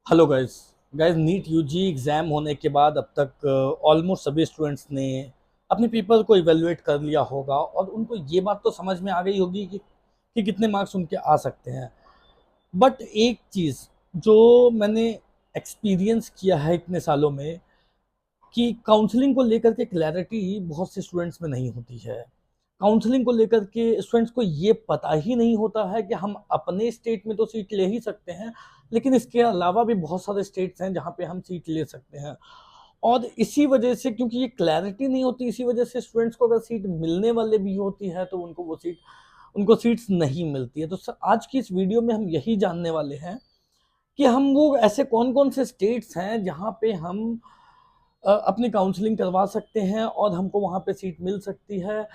Hello guys. NEET UG exam होने के बाद अब तक ऑलमोस्ट सभी स्टूडेंट्स ने अपने पेपर को इवेलुएट कर लिया होगा और उनको ये बात तो समझ में आ गई होगी कि कितने मार्क्स उनके आ सकते हैं। बट एक चीज़ जो मैंने एक्सपीरियंस किया है इतने सालों में कि काउंसलिंग को लेकर के क्लैरिटी बहुत से स्टूडेंट्स में नहीं होती है। काउंसलिंग को लेकर के स्टूडेंट्स को ये पता ही नहीं होता है कि हम अपने स्टेट में तो सीट ले ही सकते हैं, लेकिन इसके अलावा भी बहुत सारे स्टेट्स हैं जहाँ पे हम सीट ले सकते हैं। और इसी वजह से, क्योंकि ये क्लैरिटी नहीं होती, इसी वजह से स्टूडेंट्स को अगर सीट मिलने वाले भी होती है तो उनको सीट्स नहीं मिलती है। तो आज की इस वीडियो में हम यही जानने वाले हैं कि हम वो ऐसे कौन कौन से स्टेट्स हैं जहाँ पे हम अपनी काउंसलिंग करवा सकते हैं और हमको वहाँ पे सीट मिल सकती है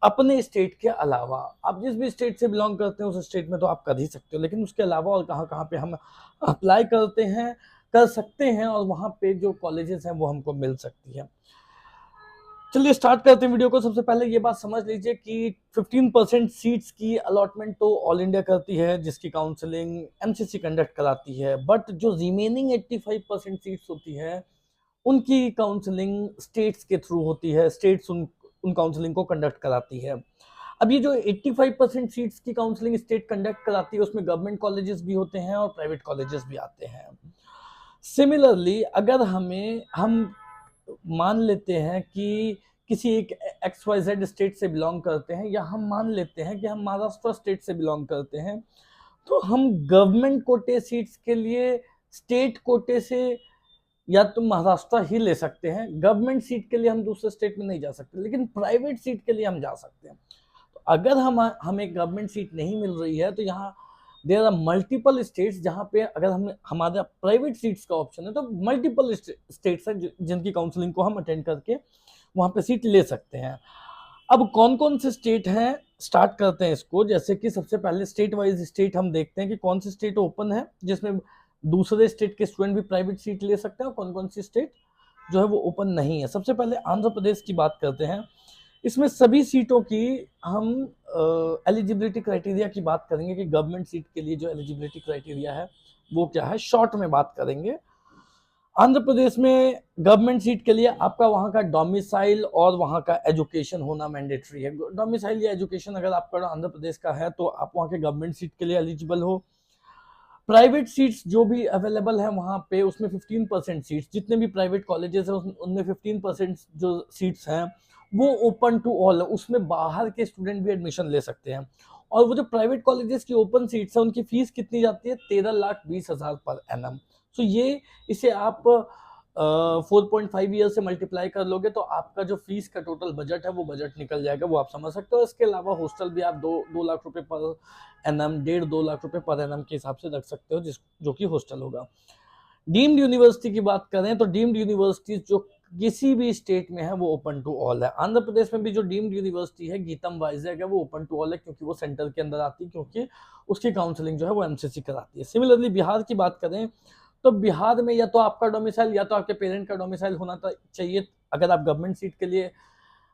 अपने स्टेट के अलावा। आप जिस भी स्टेट से बिलोंग करते हैं उस स्टेट में तो आप कर ही सकते हो, लेकिन उसके अलावा और कहाँ कहाँ पे हम अप्लाई कर सकते हैं और वहाँ पे जो कॉलेजेस हैं वो हमको मिल सकती है। चलिए स्टार्ट करते हैं वीडियो को। सबसे पहले ये बात समझ लीजिए कि 15% सीट्स की अलॉटमेंट तो ऑल इंडिया करती है, जिसकी काउंसलिंग एमसीसी कंडक्ट कराती है। बट जो रिमेनिंग 85% सीट्स होती है उनकी काउंसलिंग स्टेट्स के थ्रू होती है। स्टेट्स उन काउंसलिंग को कंडक्ट कराती है। अब ये जो 85% सीट्स की काउंसलिंग स्टेट कंडक्ट कराती है उसमें गवर्नमेंट कॉलेजेस भी होते हैं और प्राइवेट कॉलेजेस भी आते हैं। सिमिलरली अगर हम मान लेते हैं कि किसी एक एक्स वाई जेड स्टेट से बिलोंग करते हैं, या हम मान लेते हैं कि हम महाराष्ट्र स्टेट से बिलोंग करते हैं, तो हम गवर्नमेंट कोटे सीट्स के लिए स्टेट कोटे से या तो महाराष्ट्र ही ले सकते हैं। गवर्नमेंट सीट के लिए हम दूसरे स्टेट में नहीं जा सकते, लेकिन प्राइवेट सीट के लिए हम जा सकते हैं। तो अगर हमें गवर्नमेंट सीट नहीं मिल रही है तो यहाँ देयर आर मल्टीपल स्टेट्स जहाँ पे अगर हम हमारा प्राइवेट सीट्स का ऑप्शन है तो मल्टीपल स्टेट्स हैं जिनकी काउंसलिंग को हम अटेंड करके वहाँ पे सीट ले सकते हैं। अब कौन कौन से स्टेट हैं, स्टार्ट करते हैं इसको। जैसे कि सबसे पहले स्टेट वाइज स्टेट हम देखते हैं कि कौन सी स्टेट ओपन है जिसमें दूसरे स्टेट के स्टूडेंट भी प्राइवेट सीट ले सकते हैं और कौन कौन सी स्टेट जो है वो ओपन नहीं है। सबसे पहले आंध्र प्रदेश की बात करते हैं। इसमें सभी सीटों की हम एलिजिबिलिटी क्राइटेरिया की बात करेंगे कि गवर्नमेंट सीट के लिए जो एलिजिबिलिटी क्राइटेरिया है वो क्या है, शॉर्ट में बात करेंगे। आंध्र प्रदेश में गवर्नमेंट सीट के लिए आपका वहाँ का डोमिसाइल और वहाँ का एजुकेशन होना मैंडेटरी है। डोमिसाइल या एजुकेशन अगर आपका आंध्र प्रदेश का है तो आप वहाँ के गवर्नमेंट सीट के लिए एलिजिबल हो। प्राइवेट सीट्स जो भी अवेलेबल है वहाँ पे उसमें 15% सीट्स, जितने भी प्राइवेट कॉलेजेस हैं उनमें 15% जो सीट्स हैं वो ओपन टू ऑल है, उसमें बाहर के स्टूडेंट भी एडमिशन ले सकते हैं। और वो जो प्राइवेट कॉलेजेस की ओपन सीट्स है उनकी फीस कितनी जाती है, 13,20,000 पर एनम। सो ये इसे आप 4.5 ईयर से मल्टीप्लाई कर लोगे तो आपका जो फीस का टोटल बजट है वो बजट निकल जाएगा, वो आप समझ सकते हो। इसके अलावा हॉस्टल भी आप 2 लाख रुपए पर एनम, 1.5-2 लाख रुपए पर एनम के हिसाब से रख सकते हो, जो कि हॉस्टल होगा। डीम्ड यूनिवर्सिटी की बात करें तो डीम्ड यूनिवर्सिटी जो किसी भी स्टेट में है वो ओपन टू ऑल है। आंध्र प्रदेश में भी जो डीम्ड यूनिवर्सिटी है गीतम वाइजैक है वो ओपन टू ऑल है, क्योंकि वो सेंटर के अंदर आती है, क्योंकि उसकी काउंसलिंग जो है वो एमसीसी कराती है। सिमिलरली बिहार की बात करें तो बिहार में या तो आपका डोमिसाइल या तो आपके पेरेंट का डोमिसाइल होना चाहिए अगर आप गवर्नमेंट सीट के लिए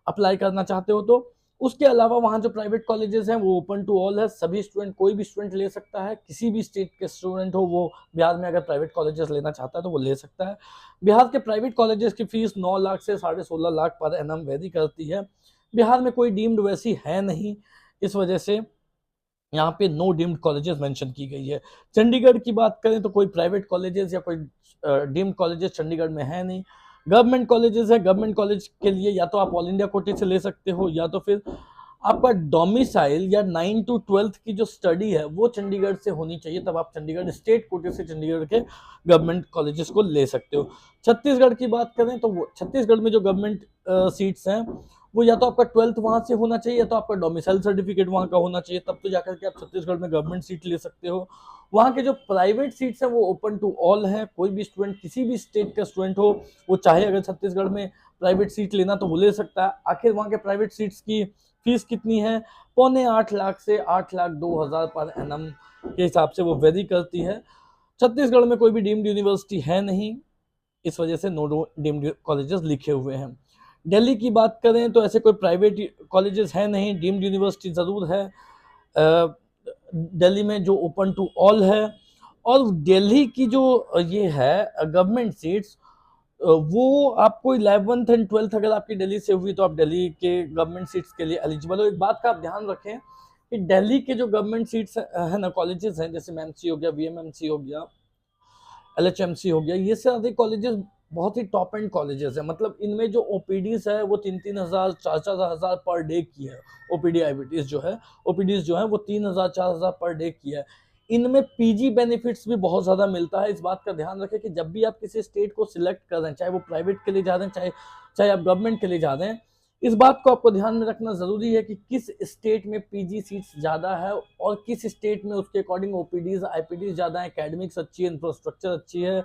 अप्लाई करना चाहते हो तो। उसके अलावा वहाँ जो प्राइवेट कॉलेजेस हैं वो ओपन टू ऑल है, सभी स्टूडेंट, कोई भी स्टूडेंट ले सकता है। किसी भी स्टेट के स्टूडेंट हो वो बिहार में अगर प्राइवेट कॉलेजेस लेना चाहता है तो वो ले सकता है। बिहार के प्राइवेट कॉलेजेस की फीस 9 लाख से 16.5 लाख पर एनम वेरी करती है। बिहार में कोई डीम्ड वैसी है नहीं, इस वजह से यहाँ पे नो डीम्ड कॉलेजेस मेंशन की गई है। चंडीगढ़ की बात करें तो कोई प्राइवेट कॉलेजेस या कोई डीम्ड कॉलेजेस चंडीगढ़ में है नहीं। गवर्नमेंट कॉलेजेस है, गवर्नमेंट कॉलेज के लिए या तो आप ऑल इंडिया कोटे से ले सकते हो या तो फिर आपका डोमिसाइल या 9 to 12 की जो स्टडी है वो चंडीगढ़ से होनी चाहिए, तब आप चंडीगढ़ स्टेट कोटे से चंडीगढ़ के गवर्नमेंट कॉलेजेस को ले सकते हो। छत्तीसगढ़ की बात करें तो वो छत्तीसगढ़ में जो गवर्नमेंट सीट्स हैं वो या तो आपका 12th वहाँ से होना चाहिए या तो आपका डोमिसाइल सर्टिफिकेट वहाँ का होना चाहिए, तब तो जाकर के आप छत्तीसगढ़ में गवर्नमेंट सीट ले सकते हो। वहाँ के जो प्राइवेट सीट्स हैं वो ओपन टू ऑल हैं, कोई भी स्टूडेंट किसी भी स्टेट का स्टूडेंट हो वो चाहे अगर छत्तीसगढ़ में प्राइवेट सीट लेना तो वो ले सकता है। आखिर वहाँ के प्राइवेट सीट्स की फीस कितनी है, 7.25 लाख से 8,02,000 पर एनम के हिसाब से वो वेरी करती है। छत्तीसगढ़ में कोई भी डीम्ड यूनिवर्सिटी है नहीं, इस वजह से नो डीम्ड कॉलेजेस लिखे हुए हैं। दिल्ली की बात करें तो ऐसे कोई प्राइवेट कॉलेजेस है नहीं, डीम्ड यूनिवर्सिटी ज़रूर है दिल्ली में जो ओपन टू ऑल है। और दिल्ली की जो ये है गवर्नमेंट सीट्स, वो आपको 11th एंड 12th अगर आपकी दिल्ली से हुई तो आप दिल्ली के गवर्नमेंट सीट्स के लिए एलिजिबल हो। एक बात का आप ध्यान रखें कि दिल्ली के जो गवर्नमेंट सीट्स है ना, कॉलेजेस हैं, जैसे एमसी हो गया, वीएमएमसी हो गया, एलएचएमसी हो गया, ये सारे कॉलेजेस बहुत ही टॉप एंड कॉलेजेस हैं। मतलब इनमें जो ओपीडीज है वो 3-3 हज़ार 4-4 हज़ार पर डे की है। ओपीडी आईबीटीज जो है, ओपीडीज जो है वो 3,000-4,000 पर डे की है। इनमें पीजी बेनिफिट्स भी बहुत ज्यादा मिलता है। इस बात का ध्यान रखें कि जब भी आप किसी स्टेट को सिलेक्ट कर रहे हैं, चाहे वो प्राइवेट के लिए जा रहे हैं, चाहे चाहे आप गवर्नमेंट के लिए जा रहे हैं, इस बात को आपको ध्यान में रखना जरूरी है कि किस स्टेट में पीजी सीट्स ज्यादा है और किस स्टेट में उसके अकॉर्डिंग ओपीडीज आईपीडीज ज्यादा है, एकेडमिक्स अच्छी है, इंफ्रास्ट्रक्चर अच्छी है,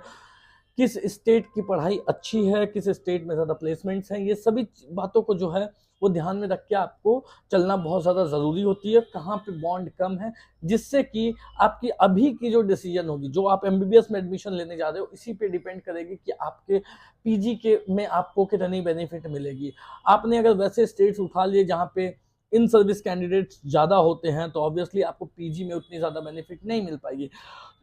किस स्टेट की पढ़ाई अच्छी है, किस स्टेट में ज़्यादा प्लेसमेंट्स हैं। ये सभी बातों को जो है वो ध्यान में रख के आपको चलना बहुत ज़्यादा ज़रूरी होती है। कहाँ पे बॉन्ड कम है, जिससे कि आपकी अभी की जो डिसीजन होगी, जो आप एमबीबीएस में एडमिशन लेने जा रहे हो, इसी पे डिपेंड करेगी कि आपके पीजी के में आपको कितनी बेनिफिट मिलेगी। आपने अगर वैसे स्टेट्स उठा लिए जहाँ पे इन सर्विस कैंडिडेट्स ज़्यादा होते हैं तो ऑब्वियसली आपको पीजी में उतनी ज़्यादा बेनिफिट नहीं मिल पाएगी।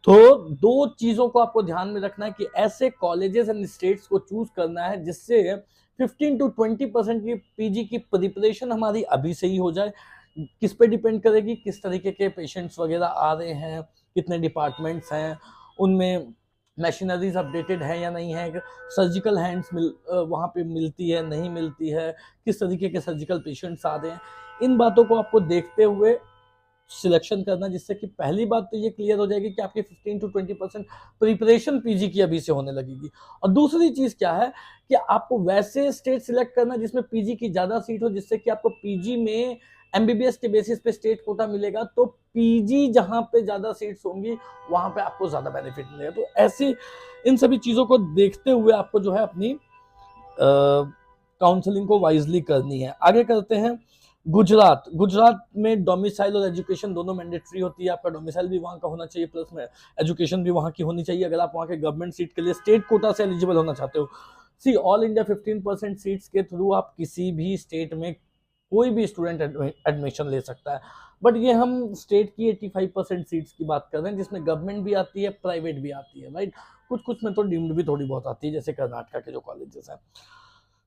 तो दो चीजों को आपको ध्यान में रखना है कि ऐसे कॉलेजेस एंड स्टेट्स को चूज करना है जिससे 15 to 20% की पीजी की प्रिपरेशन हमारी अभी से ही हो जाए। किस पे डिपेंड करेगी, किस तरीके के पेशेंट्स वगैरह आ रहे हैं, कितने डिपार्टमेंट्स हैं, उनमें मशीनरीज अपडेटेड है या नहीं है, सर्जिकल हैंड्स वहाँ पे मिलती है नहीं मिलती है, किस तरीके के सर्जिकल पेशेंट्स आ रहे हैं। इन बातों को आपको देखते हुए सिलेक्शन करना, जिससे कि पहली बात तो ये क्लियर हो जाएगी कि आपकी 15 to 20% प्रिपरेशन पीजी की अभी से होने लगेगी। और दूसरी चीज क्या है कि आपको वैसे स्टेट सिलेक्ट करना जिसमें पीजी की ज्यादा सीट हो, जिससे कि आपको पीजी में एमबीबीएस के बेसिस पे स्टेट कोटा मिलेगा, तो पीजी जहां पे ज्यादा सीट्स होंगी वहां पे आपको ज्यादा बेनिफिट मिलेगा। तो ऐसी इन सभी चीजों को देखते हुए आपको जो है अपनी काउंसलिंग को वाइजली करनी है। आगे करते हैं गुजरात। गुजरात में डोमिसाइल और एजुकेशन दोनों मैंडेटरी होती है। आपका डोमिसाइल भी वहाँ का होना चाहिए, प्लस में एजुकेशन भी वहाँ की होनी चाहिए अगर आप वहाँ के गवर्नमेंट सीट के लिए स्टेट कोटा से एलिजिबल होना चाहते हो। सी ऑल इंडिया 15% सीट्स के थ्रू आप किसी भी स्टेट में कोई भी स्टूडेंट एडमिशन ले सकता है। बट ये हम स्टेट की 85% सीट्स की बात कर रहे हैं, जिसमें गवर्नमेंट भी आती है, प्राइवेट भी आती है, राइट। कुछ कुछ में तो डीम्ड भी थोड़ी बहुत आती है, जैसे कर्नाटका के जो कॉलेजेस हैं।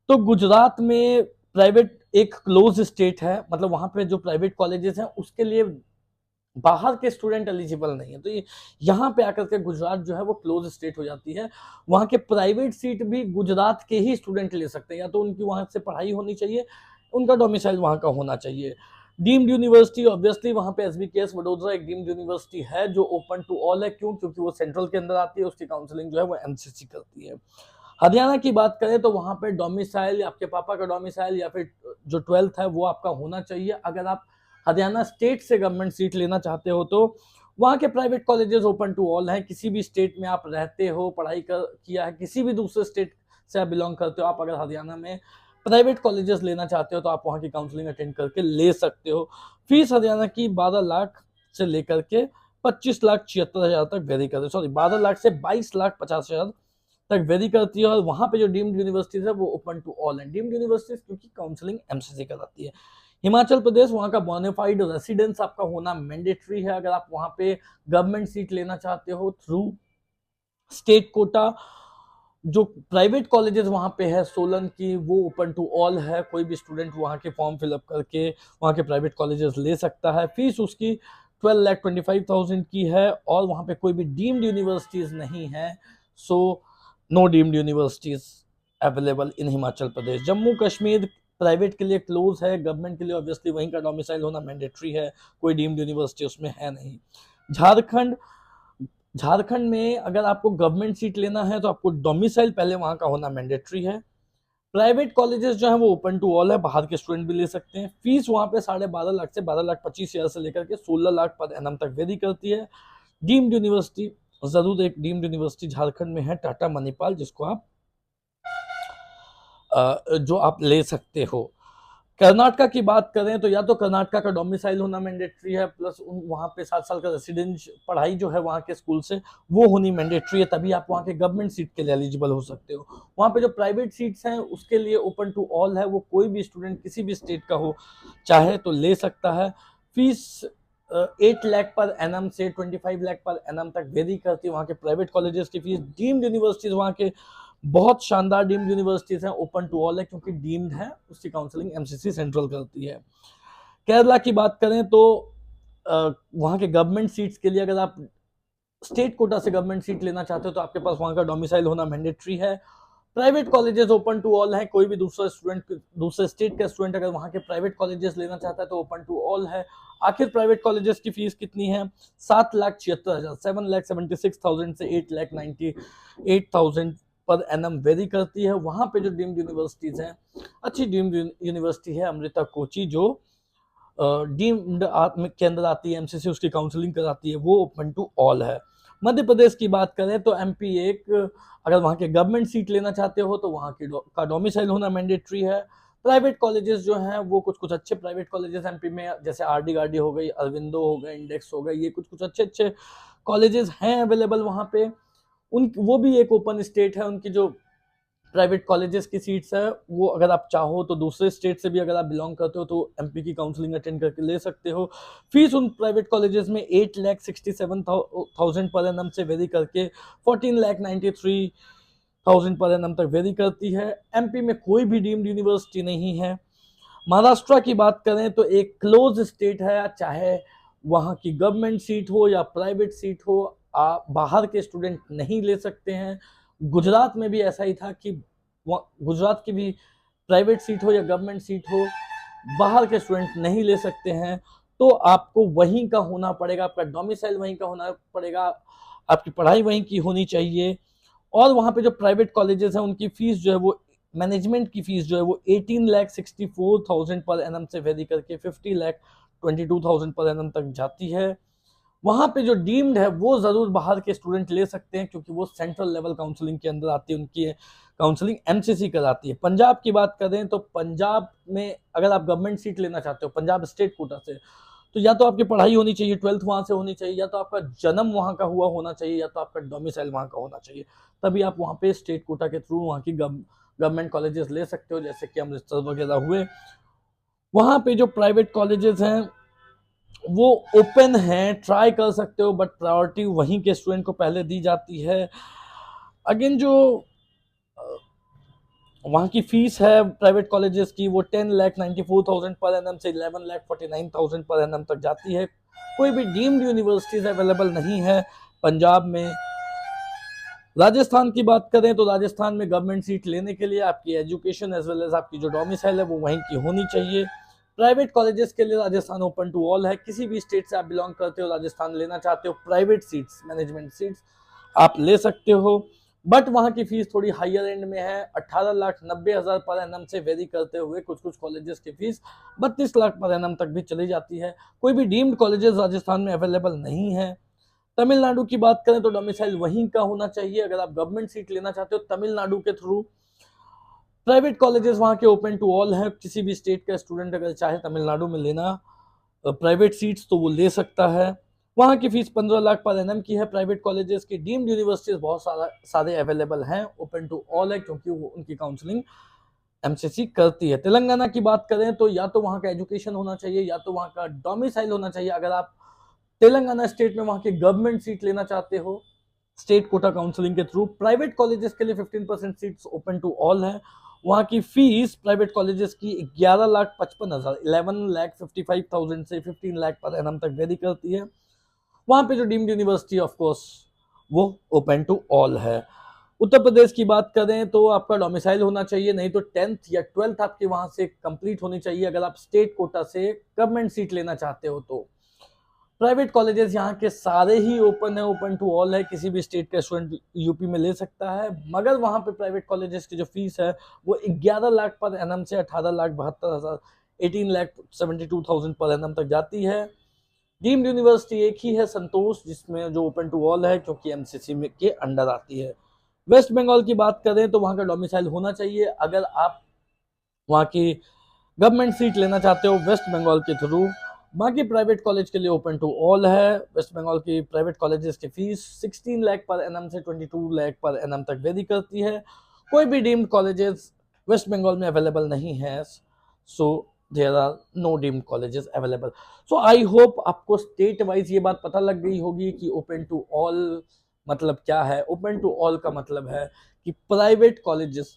तो गुजरात में प्राइवेट एक क्लोज स्टेट है, मतलब वहां पे जो प्राइवेट कॉलेजेस हैं उसके लिए बाहर के स्टूडेंट एलिजिबल नहीं है। तो ये यहाँ पे आकर के गुजरात जो है वो क्लोज स्टेट हो जाती है। वहाँ के प्राइवेट सीट भी गुजरात के ही स्टूडेंट ले सकते हैं, या तो उनकी वहाँ से पढ़ाई होनी चाहिए, उनका डोमिसाइल वहाँ का होना चाहिए। डीम्ड यूनिवर्सिटी ऑब्वियसली वहाँ पे एसबीकेएस वडोदरा एक डीम्ड यूनिवर्सिटी है जो ओपन टू ऑल है। क्यों? क्योंकि वो सेंट्रल के अंदर आती है, उसकी काउंसलिंग जो है वो एमसीसी करती है। हरियाणा की बात करें तो वहां पे डोमिसाइल, आपके पापा का डोमिसाइल या फिर जो 12th है वो आपका होना चाहिए। अगर आप हरियाणा स्टेट से गवर्नमेंट सीट लेना चाहते हो तो वहाँ के private colleges open to all हैं। किसी भी स्टेट में आप रहते हो, पढ़ाई किया है, किसी भी दूसरे स्टेट से आप बिलोंग करते हो, आप अगर हरियाणा में प्राइवेट कॉलेजेस लेना चाहते हो तो आप वहाँ की काउंसलिंग अटेंड करके ले सकते हो। फीस हरियाणा की 12 लाख से लेकर के 25,76,000 तक वेरी करती है। सॉरी, 12 लाख से 22,50,000 तक वेरी करती है। और वहाँ पे जो डीम्ड यूनिवर्सिटीज है वो ओपन टू ऑल है। डीम्ड यूनिवर्सिटीज क्योंकि काउंसलिंग एमसीसी कराती है। हिमाचल प्रदेश, वहाँ का बोनाफाइड रेसिडेंस आपका होना मैंडेटरी है अगर आप वहाँ पे गवर्नमेंट सीट लेना चाहते हो थ्रू स्टेट कोटा। जो प्राइवेट कॉलेजेस वहाँ पे है सोलन की, वो ओपन टू ऑल है। कोई भी स्टूडेंट वहाँ के फॉर्म फिलअप करके वहाँ के प्राइवेट कॉलेजेस ले सकता है। फीस उसकी 12,25,000 की है और वहाँ पे कोई भी डीम्ड यूनिवर्सिटीज नहीं है। So no deemed universities available in Himachal Pradesh. Jammu Kashmir private के लिए क्लोज है, गवर्नमेंट के लिए ऑब्वियसली वहीं का डोमिसाइल होना मैंडेटरी है, कोई डीम्ड यूनिवर्सिटी उसमें है नहीं। झारखंड, झारखंड में अगर आपको गवर्नमेंट सीट लेना है तो आपको डोमिसाइल पहले वहां का होना मैंडेटरी है। प्राइवेट कॉलेजेस जो है वो ओपन टू ऑल है, बाहर के स्टूडेंट भी ले सकते हैं। फीस वहां पे 12.5 लाख से 12,25,000 से लेकर के 16 लाख पर एनम तक वेरी करती है। डीम्ड यूनिवर्सिटी, जरूर एक डीम्ड यूनिवर्सिटी झारखंड में है, टाटा मणिपाल, जिसको आप जो आप ले सकते हो। कर्नाटका की बात करें तो या तो कर्नाटका का डोमिसाइल होना मैंडेटरी है, प्लस वहाँ पे 7 साल का रेसिडेंस पढ़ाई जो है वहाँ के स्कूल से वो होनी मैंडेटरी है, तभी आप वहाँ के गवर्नमेंट सीट के लिए एलिजिबल हो सकते हो। वहाँ पे जो प्राइवेट सीट्स हैं उसके लिए ओपन टू ऑल है, वो कोई भी स्टूडेंट किसी भी स्टेट का हो चाहे तो ले सकता है। फीस 8 लाख पर एनम से 25 लाख पर एनम तक वेरी करती है वहाँ के प्राइवेट कॉलेजेस की फीस। डीम्ड यूनिवर्सिटीज वहाँ के बहुत शानदार डीम्ड यूनिवर्सिटीज हैं, ओपन टू ऑल है क्योंकि डीम्ड है, उसकी काउंसलिंग एमसीसी सेंट्रल करती है। केरला की बात करें तो वहाँ के गवर्नमेंट सीट्स के लिए अगर आप स्टेट कोटा से गवर्नमेंट सीट लेना चाहते हो तो आपके पास वहाँ का डोमिसाइल होना मैंडेटरी है। Private colleges open to all है, कोई भी दूसरा स्टूडेंट दूसरे स्टेट का स्टूडेंट अगर वहाँ के प्राइवेट कॉलेजेस लेना चाहता है तो ओपन टू ऑल है। आखिर प्राइवेट कॉलेजेस की फीस कितनी है? 7,76,000 7,76,000 से 8,98,000 पर एनम वेरी करती है। वहाँ पे जो डीम्ड यूनिवर्सिटीज हैं, अच्छी डीम्ड यूनिवर्सिटी है अमृता कोची जो डीम्ड के अंदर आती है, एमसीसी उसकी काउंसलिंग कराती है, वो ओपन टू ऑल है। मध्य प्रदेश की बात करें तो एमपी एक, अगर वहाँ के गवर्नमेंट सीट लेना चाहते हो तो वहाँ की का डोमिसाइल होना मैंडेटरी है। प्राइवेट कॉलेजेस जो हैं वो कुछ अच्छे प्राइवेट कॉलेजेस एमपी में, जैसे आरडी गार्डी हो गई, अरविंदो हो गए, इंडेक्स हो गए, ये कुछ अच्छे कॉलेजेस हैं अवेलेबल वहाँ पे। वो भी एक ओपन स्टेट है, उनकी जो प्राइवेट कॉलेजेस की सीट्स है वो अगर आप चाहो तो दूसरे स्टेट से भी अगर आप बिलोंग करते हो तो एमपी की काउंसलिंग अटेंड करके ले सकते हो। फीस उन प्राइवेट कॉलेजेस में 8,67,000 पर एनम से वेरी करके 14,93,000 पर एनम तक वेरी करती है। एमपी में कोई भी डीम्ड यूनिवर्सिटी नहीं है। महाराष्ट्र की बात करें तो एक क्लोज स्टेट है, चाहे वहाँ की गवर्नमेंट सीट हो या प्राइवेट सीट हो, आप बाहर के स्टूडेंट नहीं ले सकते हैं। गुजरात में भी ऐसा ही था कि गुजरात की भी प्राइवेट सीट हो या गवर्नमेंट सीट हो, बाहर के स्टूडेंट नहीं ले सकते हैं। तो आपको वहीं का होना पड़ेगा, आपका डोमिसाइल वहीं का होना पड़ेगा, आपकी पढ़ाई वहीं की होनी चाहिए। और वहाँ पे जो प्राइवेट कॉलेजेस हैं उनकी फीस जो है वो, मैनेजमेंट की फीस जो है वो 18,64,000 पर एनम से वेरी करके 50,22,000 पर एनम तक जाती है। वहाँ पे जो डीम्ड है वो जरूर बाहर के स्टूडेंट ले सकते हैं क्योंकि वो सेंट्रल लेवल काउंसलिंग के अंदर आती है, उनकी काउंसलिंग एमसीसी कराती है। पंजाब की बात करें तो पंजाब में अगर आप गवर्नमेंट सीट लेना चाहते हो पंजाब स्टेट कोटा से, तो या तो आपकी पढ़ाई होनी चाहिए, 12th वहाँ से होनी चाहिए, या तो आपका जन्म वहाँ का हुआ होना चाहिए, या तो आपका डोमिसाइल वहाँ का होना चाहिए, तभी आप वहाँ पे स्टेट कोटा के थ्रू वहाँ की गवर्नमेंट कॉलेजेस ले सकते हो, जैसे कि अमृतसर वगैरह हुए। वहाँ पे जो प्राइवेट कॉलेजेस हैं वो ओपन है, ट्राई कर सकते हो, बट प्रायोरिटी वहीं के स्टूडेंट को पहले दी जाती है। अगेन जो वहाँ की फीस है प्राइवेट कॉलेजेस की वो 10,94,000 पर एनम से 11,49,000 पर एनम तक जाती है। कोई भी डीम्ड यूनिवर्सिटीज अवेलेबल नहीं है पंजाब में। राजस्थान की बात करें तो राजस्थान में गवर्नमेंट सीट लेने के लिए आपकी एजुकेशन एज वेल एज आपकी जो डोमिसाइल है वो वहीं की होनी चाहिए। प्राइवेट कॉलेजेस के लिए राजस्थान ओपन टू ऑल है, किसी भी स्टेट से आप बिलोंग करते हो, राजस्थान लेना चाहते हो, प्राइवेट सीट्स, मैनेजमेंट सीट्स आप ले सकते हो, बट वहाँ की फीस थोड़ी हायर एंड में है। 18,90,000 पर एनम से वेरी करते हुए कुछ कॉलेजेस की फीस 32 लाख पर एनम तक भी चली जाती है। कोई भी डीम्ड कॉलेजेस राजस्थान में अवेलेबल नहीं है। तमिलनाडु की बात करें तो डोमिसाइल वहीं का होना चाहिए, अगर आप गवर्नमेंट सीट लेना चाहते हो तमिलनाडु के थ्रू। प्राइवेट कॉलेजेस वहाँ के ओपन टू ऑल है, किसी भी स्टेट का स्टूडेंट अगर चाहे तमिलनाडु में लेना प्राइवेट सीट्स तो वो ले सकता है। वहाँ की फीस 15 लाख पर एनम की है। प्राइवेट कॉलेजेस की डीम्ड यूनिवर्सिटीज बहुत सारे अवेलेबल हैं, ओपन टू ऑल है क्योंकि वो उनकी काउंसलिंग एमसीसी करती है। तेलंगाना की बात करें तो या तो वहाँ का एजुकेशन होना चाहिए या तो वहाँ का डोमिसाइल होना चाहिए। अगर आप तेलंगाना स्टेट में वहाँ की गवर्नमेंट सीट लेना चाहते हो स्टेट कोटा काउंसलिंग के थ्रू, प्राइवेट कॉलेजेस के लिए 15% सीट्स ओपन टू ऑल है। वहाँ की फीस प्राइवेट कॉलेजेस की 11,55,000 11,55,000 से 15 लाख पर एनम तक वेरी करती है। वहाँ पे जो डीम्ड यूनिवर्सिटी ऑफ कोर्स वो ओपन टू ऑल है। उत्तर प्रदेश की बात करें तो आपका डोमिसाइल होना चाहिए, नहीं तो 10th या 12th आपकी वहाँ से कंप्लीट होनी चाहिए अगर आप स्टेट कोटा से गवर्नमेंट सीट लेना चाहते हो तो। प्राइवेट कॉलेजेस यहाँ के सारे ही ओपन है, ओपन टू ऑल है, किसी भी स्टेट का स्टूडेंट यूपी में ले सकता है, मगर वहाँ पे प्राइवेट कॉलेजेस की जो फीस है वो 11 लाख पर एनम से 18,72,000 18,72,000 पर एनम तक जाती है। डीम्ड यूनिवर्सिटी एक ही है संतोष, जिसमें जो ओपन टू ऑल है क्योंकि एमसीसी में के अंडर आती है। वेस्ट बंगाल की बात करें तो वहाँ का डोमिसाइल होना चाहिए अगर आप वहाँ की गवर्नमेंट सीट लेना चाहते हो वेस्ट बंगाल के थ्रू। बाकी प्राइवेट कॉलेज के लिए ओपन टू ऑल है। वेस्ट बंगाल की प्राइवेट कॉलेजेस की फीस 16 लाख पर एनम से 22 लाख पर एनम तक वेरी करती है। कोई भी डीम्ड कॉलेजेस वेस्ट बंगाल में अवेलेबल नहीं है, so there are no deemed colleges available. So I hope आपको स्टेट वाइज ये बात पता लग गई होगी कि ओपन टू ऑल मतलब क्या है। ओपन टू ऑल का मतलब है कि प्राइवेट कॉलेजेस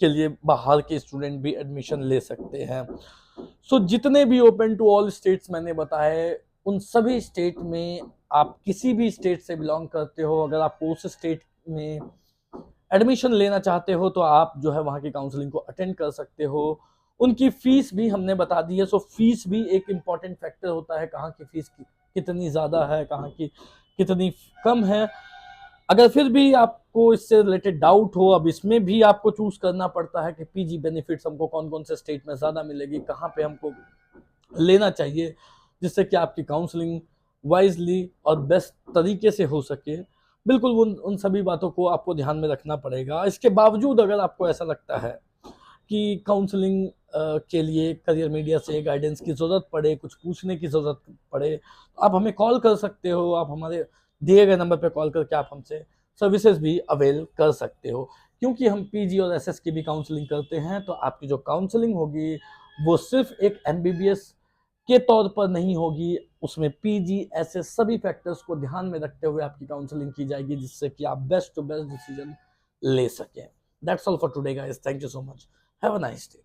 के लिए बाहर के स्टूडेंट भी एडमिशन ले सकते हैं। सो जितने भी ओपन टू ऑल स्टेट्स मैंने बताए, उन सभी स्टेट में आप किसी भी स्टेट से बिलोंग करते हो, अगर आप उस स्टेट में एडमिशन लेना चाहते हो तो आप जो है वहाँ की काउंसलिंग को अटेंड कर सकते हो। उनकी फीस भी हमने बता दी है। सो फीस भी एक इम्पॉर्टेंट फैक्टर होता है, कहाँ की फीस कितनी ज़्यादा है, कहाँ की कितनी कम है। अगर फिर भी आपको इससे रिलेटेड डाउट हो, अब इसमें भी आपको चूज करना पड़ता है कि पीजी बेनिफिट्स हमको कौन कौन से स्टेट में ज़्यादा मिलेगी, कहाँ पे हमको लेना चाहिए, जिससे कि आपकी काउंसलिंग वाइजली और बेस्ट तरीके से हो सके। बिल्कुल उन सभी बातों को आपको ध्यान में रखना पड़ेगा। इसके बावजूद अगर आपको ऐसा लगता है कि काउंसलिंग के लिए करियर मीडिया से गाइडेंस की ज़रूरत पड़े, कुछ पूछने की ज़रूरत पड़े, तो आप हमें कॉल कर सकते हो। आप हमारे दिए गए नंबर पर कॉल करके आप हमसे सर्विसेज भी अवेल कर सकते हो। क्योंकि हम पीजी और एसएस की भी काउंसलिंग करते हैं, तो आपकी जो काउंसलिंग होगी वो सिर्फ एक एमबीबीएस के तौर पर नहीं होगी, उसमें पीजी ऐसे सभी फैक्टर्स को ध्यान में रखते हुए आपकी काउंसलिंग की जाएगी, जिससे कि आप बेस्ट टू बेस्ट डिसीजन ले सकें। That's all for today guys, thank you so much, have a nice day.